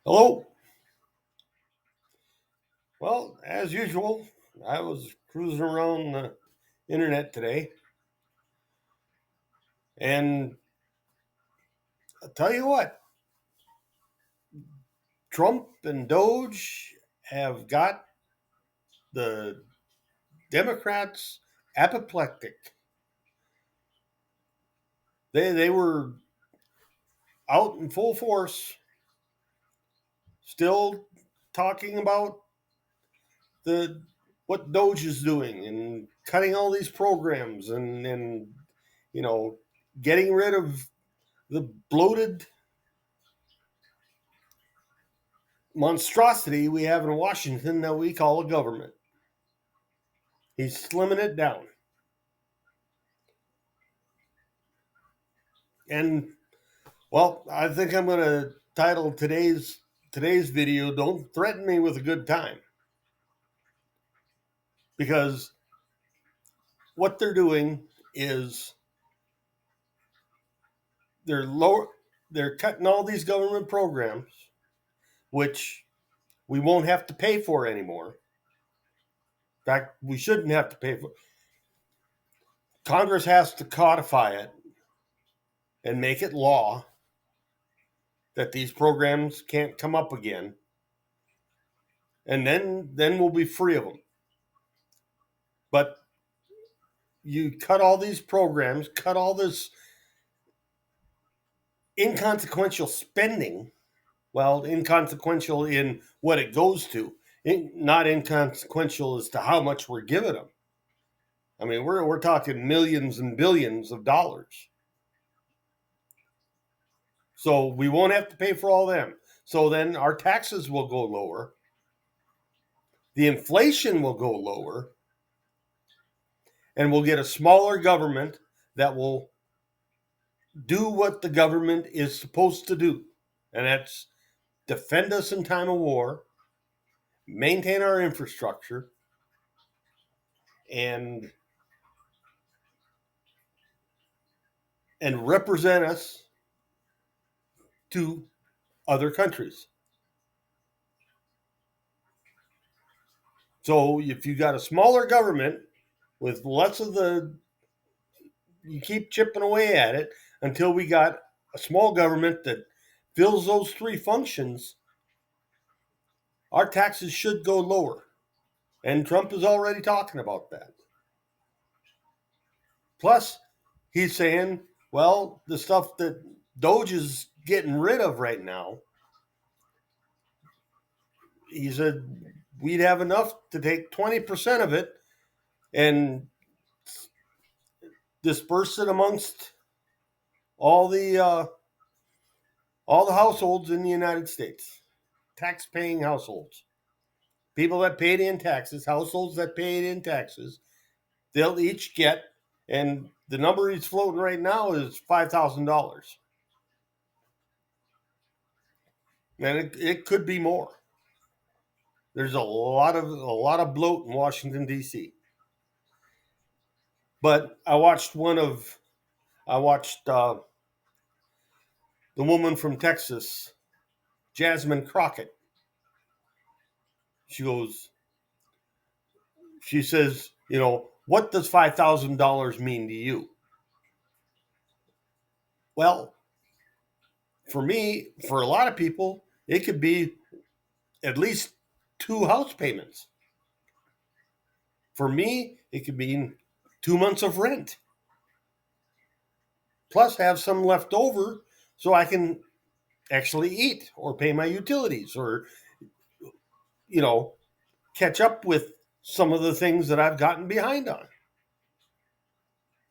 Hello. Well, as usual, I was cruising around the internet today, and I'll tell you what, Trump and Doge have got the Democrats apoplectic. They were out in full force, still talking about the what Doge is doing and cutting all these programs and you know getting rid of the bloated monstrosity we have in Washington that we call a government. He's slimming it down. And well, I think I'm going to title today's video "Don't Threaten Me with a Good Time," because what they're doing is they're lower they're cutting all these government programs which we won't have to pay for anymore. In fact, we shouldn't have to pay for. Congress has to codify it and make it law that these programs can't come up again, and then we'll be free of them. But you cut all these programs, cut all this inconsequential spending. Well, inconsequential in what it goes to, not inconsequential as to how much we're giving them. I mean, we're talking millions and billions of dollars. So we won't have to pay for all them. So then our taxes will go lower. The inflation will go lower. And we'll get a smaller government that will do what the government is supposed to do. And that's defend us in time of war, maintain our infrastructure, and represent us to other countries. So if you got a smaller government with less of the, you keep chipping away at it until we got a small government that fills those three functions, our taxes should go lower. And Trump is already talking about that. Plus, he's saying, well, the stuff that Doge is getting rid of right now, he said we'd have enough to take 20% of it and disperse it amongst all the uh, all the households in the United States, tax-paying households, people that paid in taxes, households that paid in taxes. They'll each get, and the number he's floating right now is $5,000, and it could be more. There's a lot of bloat in Washington D.C. But I watched the woman from Texas, Jasmine Crockett. She goes, she says, what does $5,000 mean to you? Well, for me, for a lot of people, it could be at least two house payments. For me, it could mean 2 months of rent, plus have some left over so I can actually eat or pay my utilities or, you know, catch up with some of the things that I've gotten behind on.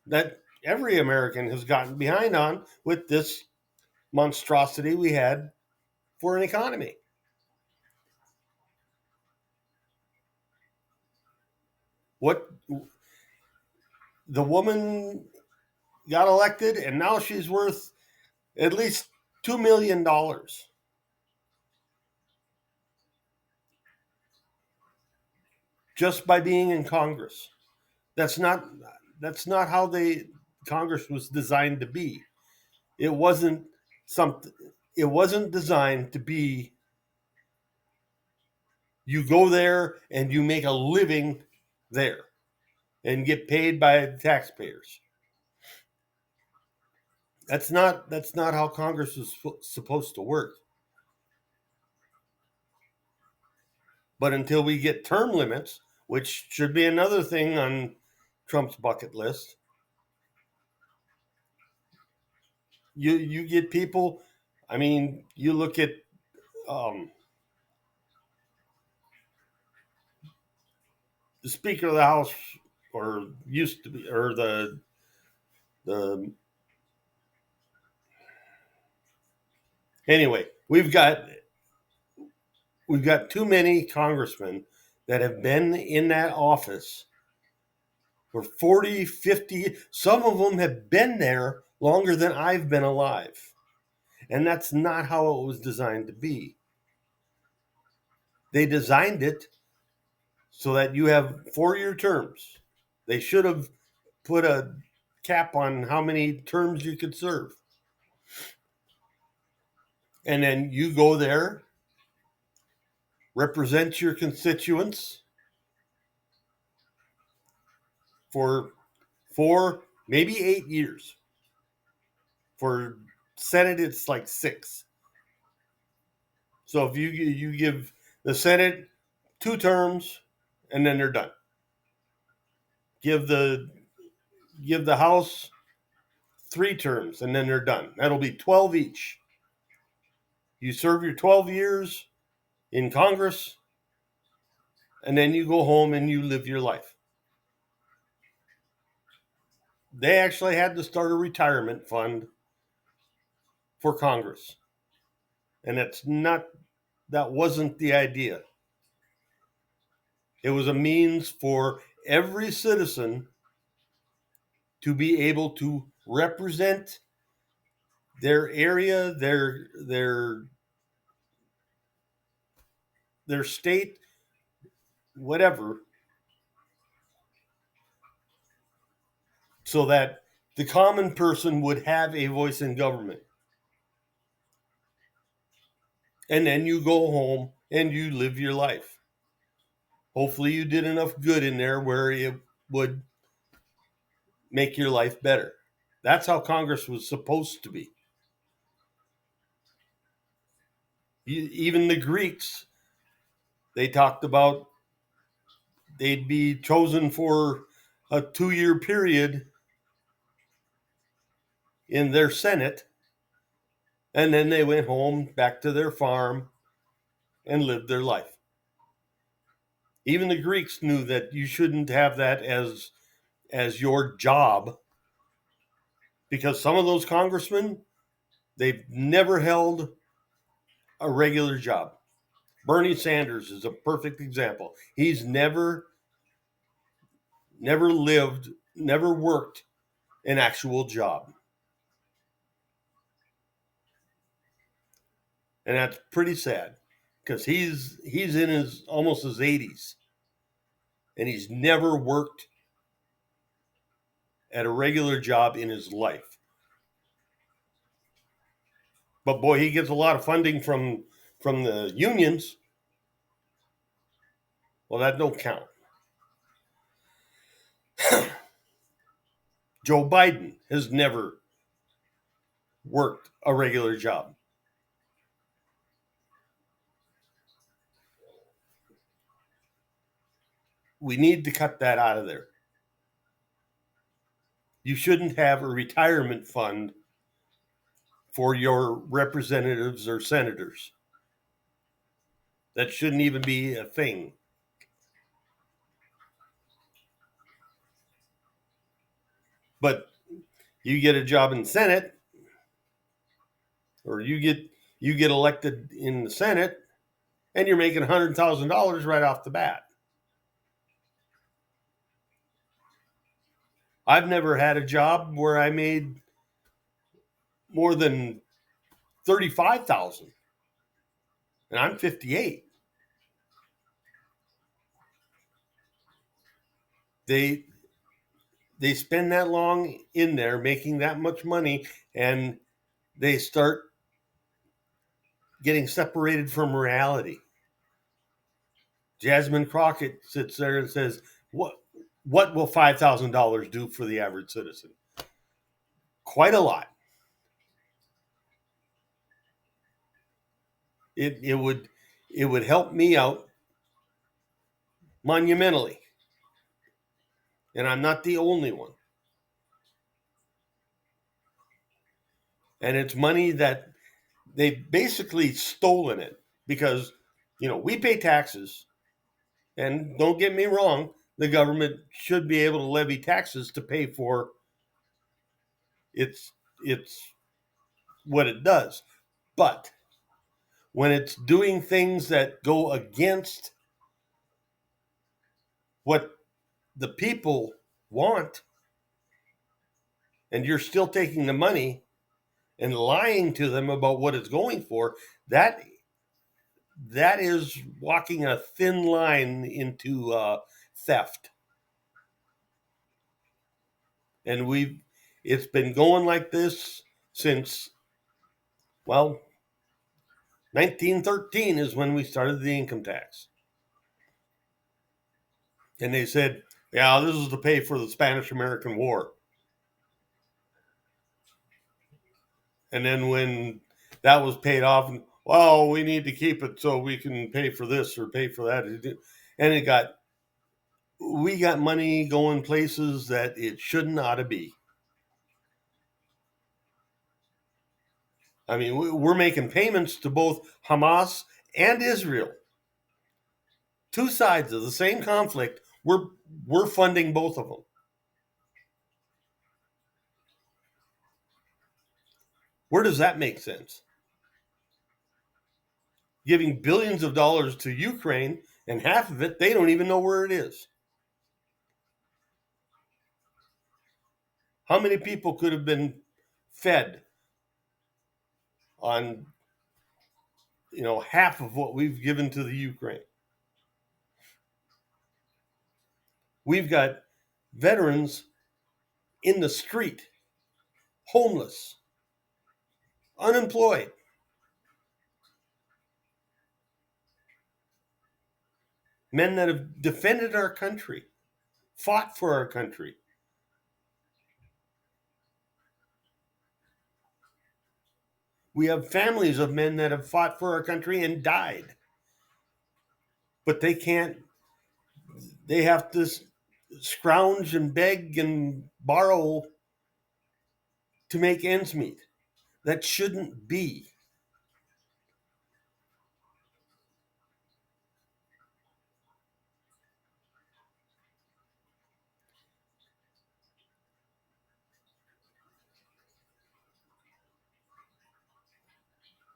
That every American has gotten behind on with this monstrosity we had for an economy. What the woman got elected, and now she's worth at least $2 million just by being in Congress. That's not how Congress was designed to be. It wasn't something. it wasn't designed to be you go there and you make a living there and get paid by the taxpayers. That's not how Congress is supposed to work. But until we get term limits, which should be another thing on Trump's bucket list, you get people. I mean, you look at the Speaker of the House, or used to be, or the anyway. We've got too many congressmen that have been in that office for 40, 50. Some of them have been there longer than I've been alive. And that's not how it was designed to be. They designed it so that you have 4-year terms. They should have put a cap on how many terms you could serve. And then you go there, represent your constituents for 4, maybe 8 years. For Senate, it's like 6. So if you give the Senate 2 terms, and then they're done. Give the House 3 terms, and then they're done. That'll be 12 each. You serve your 12 years in Congress, and then you go home and you live your life. They actually had to start a retirement fund for Congress. And that wasn't the idea. It was a means for every citizen to be able to represent their area, their state, whatever, so that the common person would have a voice in government. And then you go home and you live your life. Hopefully you did enough good in there where it would make your life better. That's how Congress was supposed to be. Even the Greeks, they talked about they'd be chosen for a 2-year period in their Senate, and then they went home back to their farm and lived their life. Even the Greeks knew that you shouldn't have that as your job, because some of those congressmen, they've never held a regular job. Bernie Sanders is a perfect example. He's never worked an actual job. And that's pretty sad, because he's in his almost his 80s, and he's never worked at a regular job in his life. But boy, he gets a lot of funding from the unions. Well, that don't count. Joe Biden has never worked a regular job. We need to cut that out of there. You shouldn't have a retirement fund for your representatives or senators. That shouldn't even be a thing. But you get a job in the Senate, or you get elected in the Senate, and you're making $100,000 right off the bat. I've never had a job where I made more than $35,000, and I'm 58. They spend that long in there making that much money, and they start getting separated from reality. Jasmine Crockett sits there and says, what will $5,000 do for the average citizen? Quite a lot. It would help me out monumentally. And I'm not the only one. And it's money that they basically stolen it because, we pay taxes. And don't get me wrong, the government should be able to levy taxes to pay for its what it does. But when it's doing things that go against what the people want, and you're still taking the money and lying to them about what it's going for, that is walking a thin line into theft. And it's been going like this since, 1913 is when we started the income tax. And they said, yeah, this is to pay for the Spanish-American War. And then when that was paid off, we need to keep it so we can pay for this or pay for that. And we got money going places that it shouldn't ought to be. I mean, we're making payments to both Hamas and Israel. Two sides of the same conflict. We're funding both of them. Where does that make sense? Giving billions of dollars to Ukraine, and half of it, they don't even know where it is. How many people could have been fed on, half of what we've given to the Ukraine? We've got veterans in the street, homeless, unemployed. Men that have defended our country, fought for our country. We have families of men that have fought for our country and died. But they have to scrounge and beg and borrow to make ends meet. That shouldn't be.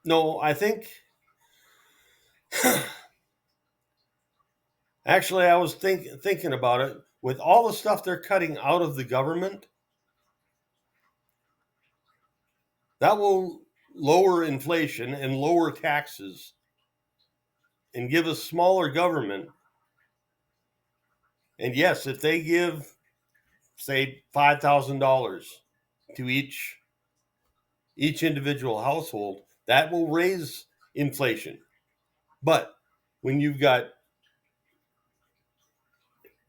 No, I think actually I was thinking about it. With all the stuff they're cutting out of the government, that will lower inflation and lower taxes and give us smaller government. And yes, if they give, say, $5,000 to each individual household, that will raise inflation. But when you've got,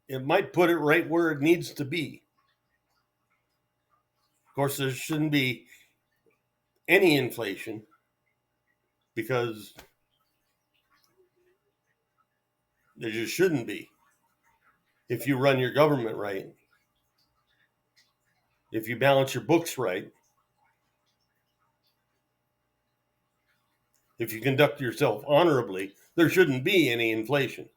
it might put it right where it needs to be. Of course, there shouldn't be any inflation because there just shouldn't be. If you run your government right, if you balance your books right, if you conduct yourself honorably, there shouldn't be any inflation.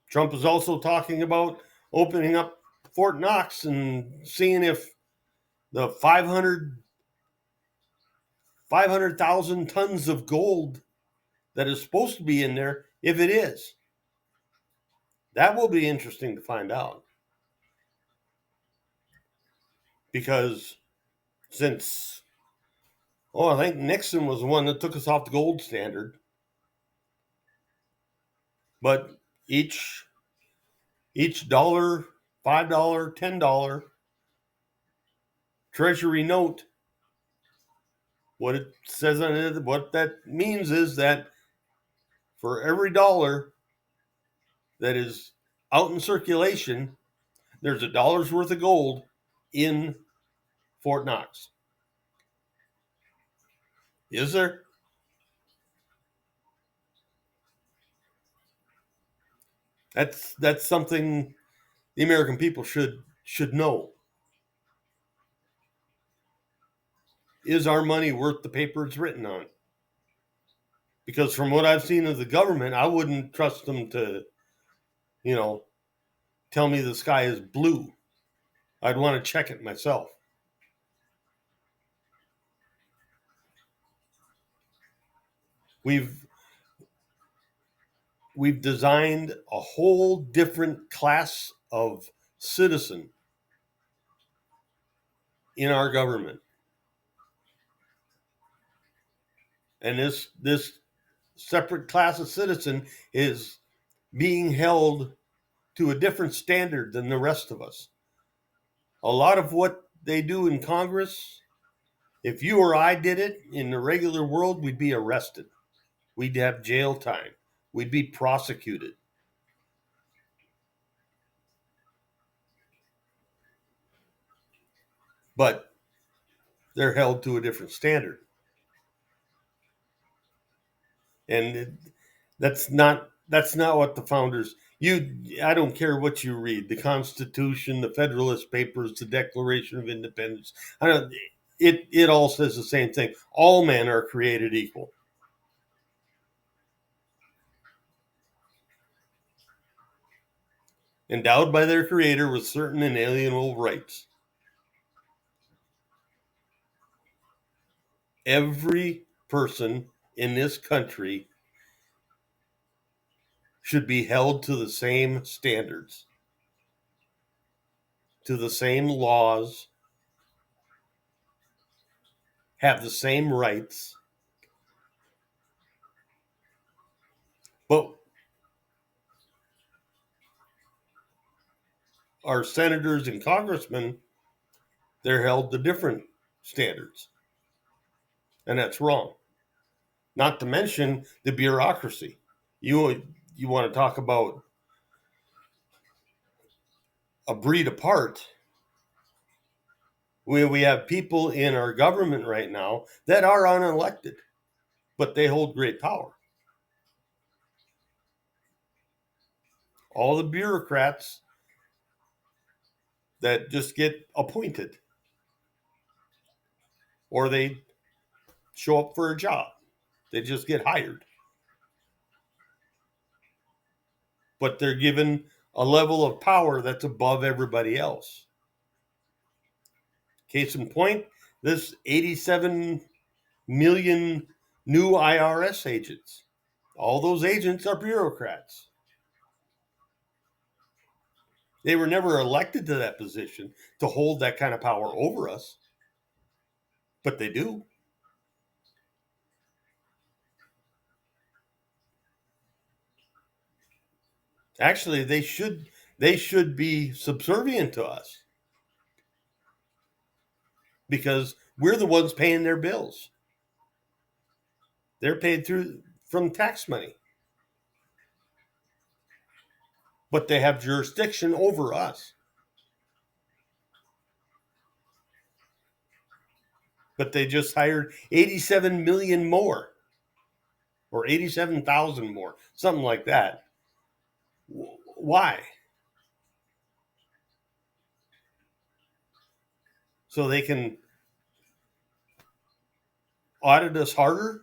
Trump is also talking about opening up Fort Knox and seeing if the 500,000 tons of gold that is supposed to be in there, if it is. That will be interesting to find out. Because since, I think Nixon was the one that took us off the gold standard. But each dollar, $5, $10 treasury note What it says on it, what that means is that for every dollar that is out in circulation, there's a dollar's worth of gold in Fort Knox. Is there? That's something the American people should know. Is our money worth the paper it's written on? Because from what I've seen of the government, I wouldn't trust them to, tell me the sky is blue. I'd want to check it myself. We've designed a whole different class of citizen in our government. And this separate class of citizen is being held to a different standard than the rest of us. A lot of what they do in Congress, if you or I did it in the regular world, we'd be arrested. We'd have jail time. We'd be prosecuted. But they're held to a different standard. And that's not what the founders. I don't care what you read, the Constitution, the Federalist Papers, the Declaration of Independence. It all says the same thing. All men are created equal. Endowed by their creator with certain inalienable rights. Every person in this country should be held to the same standards, to the same laws, have the same rights. But our senators and congressmen, they're held to different standards. And that's wrong. Not to mention the bureaucracy. You want to talk about a breed apart. We have people in our government right now that are unelected, but they hold great power. All the bureaucrats that just get appointed, or they show up for a job. They just get hired. But they're given a level of power that's above everybody else. Case in point, this 87 million new IRS agents. All those agents are bureaucrats. They were never elected to that position to hold that kind of power over us, but they do. Actually, they should be subservient to us because we're the ones paying their bills. They're paid from tax money. But they have jurisdiction over us. But they just hired 87 million more, or 87,000 more, something like that. Why? So they can audit us harder?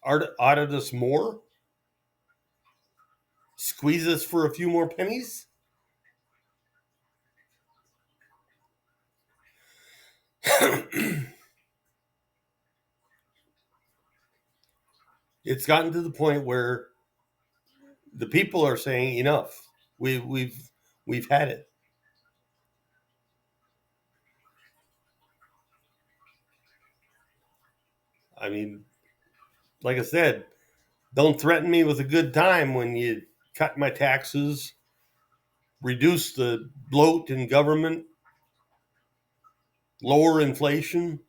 Audit us more? Squeeze us for a few more pennies? It's gotten to the point where the people are saying enough. We've had it. I mean, like I said, don't threaten me with a good time when you cut my taxes, reduce the bloat in government, lower inflation.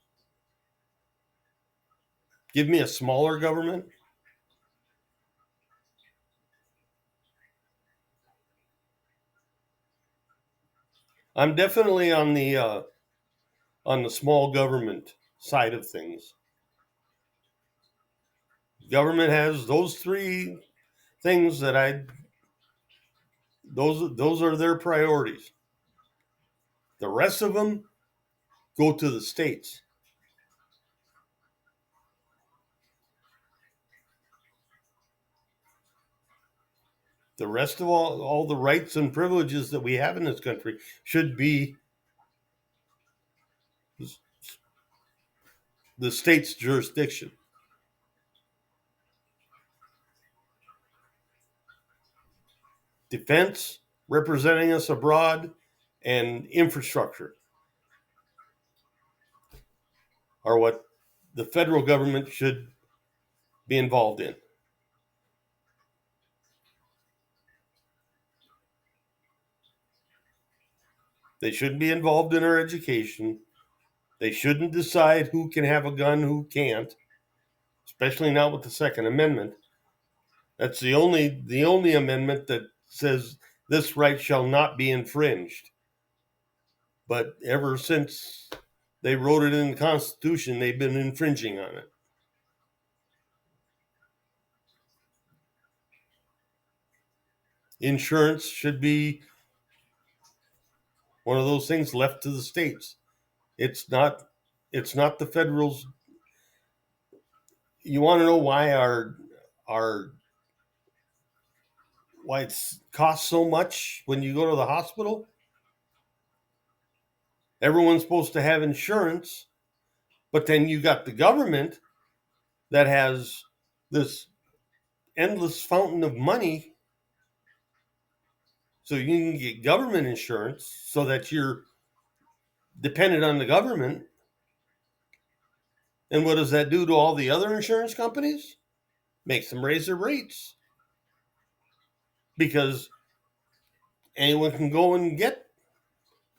Give me a smaller government. I'm definitely on the small government side of things. Government has those three things that those are their priorities. The rest of them go to the states. The rest of all the rights and privileges that we have in this country should be the state's jurisdiction. Defense, representing us abroad, and infrastructure are what the federal government should be involved in. They shouldn't be involved in our education. They shouldn't decide who can have a gun, who can't, especially not with the Second Amendment. That's the only amendment that says this right shall not be infringed. But ever since they wrote it in the Constitution, they've been infringing on it. Insurance should be one of those things left to the states. It's not the federals. You want to know why our why it costs so much when you go to the hospital? Everyone's supposed to have insurance, but then you got the government that has this endless fountain of money, so you can get government insurance so that you're dependent on the government. And what does that do to all the other insurance companies? Makes them raise their rates, because anyone can go and get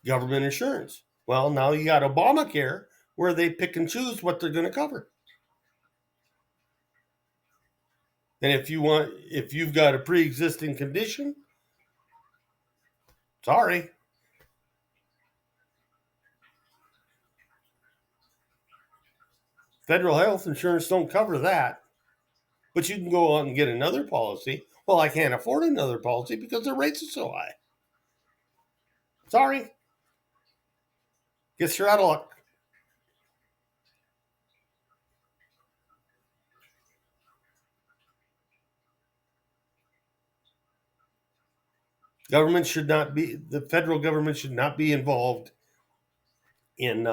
government insurance. Well, now you got Obamacare, where they pick and choose what they're going to cover. And if you've got a pre-existing condition, sorry, federal health insurance don't cover that. But you can go out and get another policy. Well, I can't afford another policy because the rates are so high. Sorry, guess you're out of luck. The federal government should not be involved in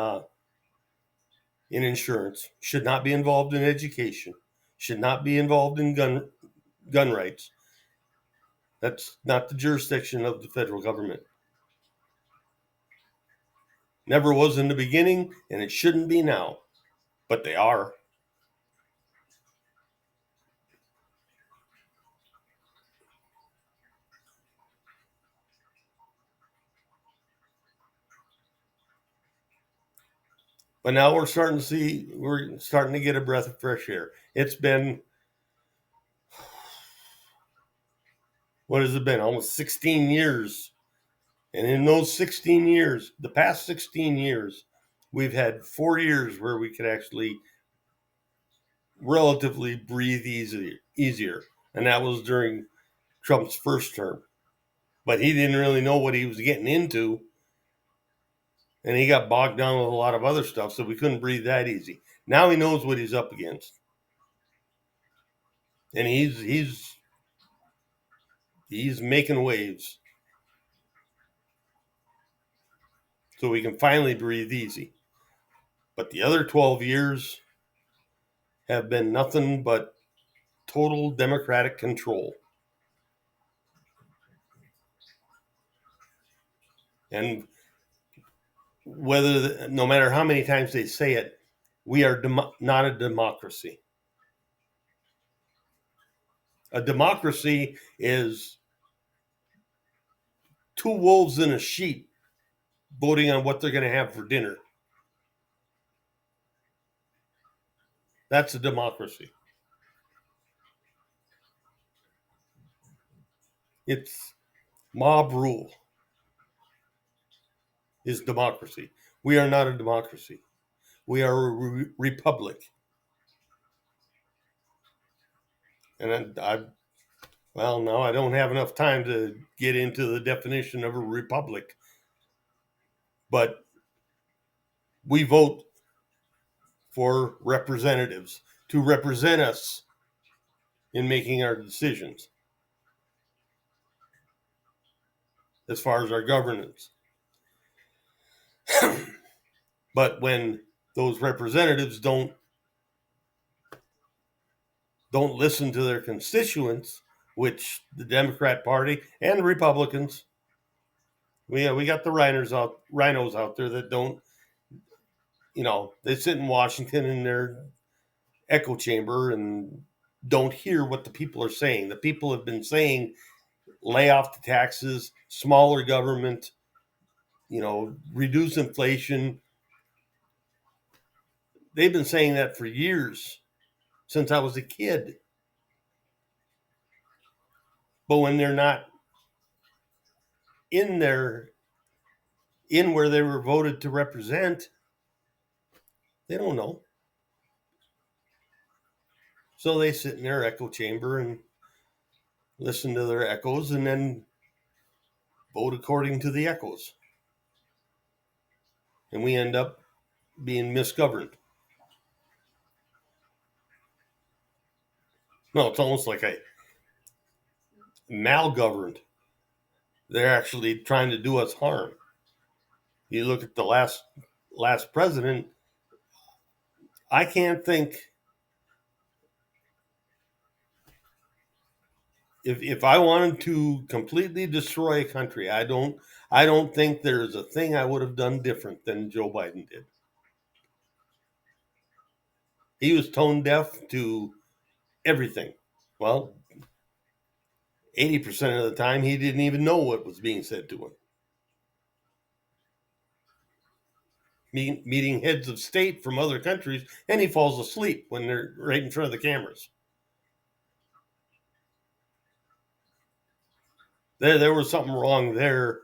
insurance, should not be involved in education, should not be involved in gun rights. That's not the jurisdiction of the federal government. Never was in the beginning, and it shouldn't be now, but they are. But now we're starting to get a breath of fresh air. It's been, what has it been? Almost 16 years. And in those 16 years, the past 16 years, we've had 4 years where we could actually relatively breathe easier. And that was during Trump's first term. But he didn't really know what he was getting into. And he got bogged down with a lot of other stuff, so we couldn't breathe that easy. Now he knows what he's up against. And he's making waves. So we can finally breathe easy. But the other 12 years have been nothing but total Democratic control. And no matter how many times they say it, we are not a democracy. A democracy is two wolves in a sheep voting on what they're going to have for dinner. That's a democracy. It's mob rule is democracy. We are not a democracy. We are a republic. And well, no, I don't have enough time to get into the definition of a republic. But we vote for representatives to represent us in making our decisions as far as our governance. But when those representatives don't listen to their constituents, which the Democrat Party and the Republicans, we got the rhinos out there that don't, they sit in Washington in their echo chamber and don't hear what the people are saying. The people have been saying, lay off the taxes, smaller government, reduce inflation. They've been saying that for years, since I was a kid. But when they're not in where they were voted to represent, they don't know. So they sit in their echo chamber and listen to their echoes and then vote according to the echoes. And we end up being misgoverned. No, it's almost like a malgoverned. They're actually trying to do us harm. You look at the last president, I can't think, if I wanted to completely destroy a country, I don't think there's a thing I would have done different than Joe Biden did. He was tone deaf to everything. Well, 80% of the time, he didn't even know what was being said to him. Meeting heads of state from other countries, and he falls asleep when they're right in front of the cameras. There was something wrong there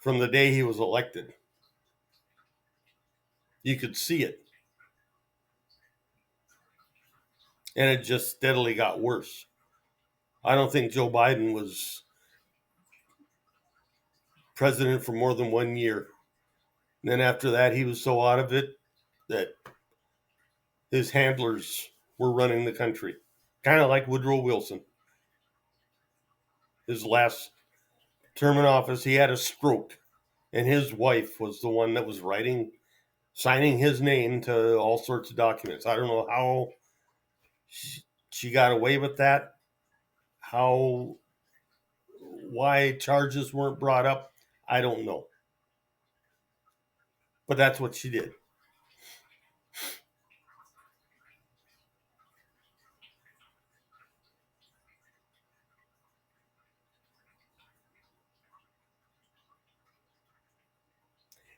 from the day he was elected. You could see it. And it just steadily got worse. I don't think Joe Biden was president for more than 1 year. And then after that, he was so out of it that his handlers were running the country. Kind of like Woodrow Wilson. His last term in office, he had a stroke. And his wife was the one that was signing his name to all sorts of documents. I don't know how she got away with that. Why charges weren't brought up, I don't know. But that's what she did.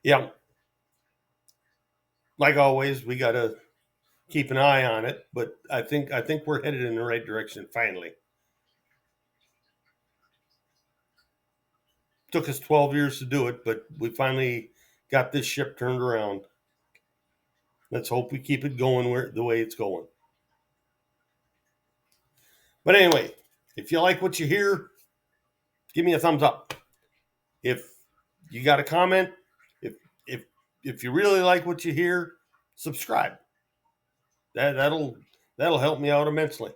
Yeah. Like always, we got to keep an eye on it, but I think we're headed in the right direction finally. Took us 12 years to do it, but we finally got this ship turned around. Let's hope we keep it going the way it's going. But anyway, if you like what you hear, give me a thumbs up. If you got a comment, if you really like what you hear, subscribe. That'll help me out immensely.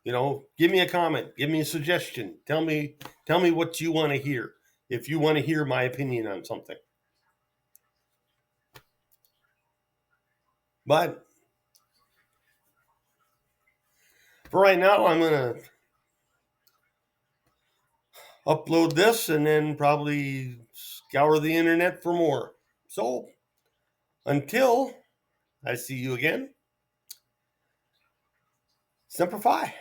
Give me a comment, give me a suggestion. Tell me what you want to hear. If you want to hear my opinion on something. But for right now, I'm going to upload this and then probably scour the internet for more. So until I see you again, Semper Fi.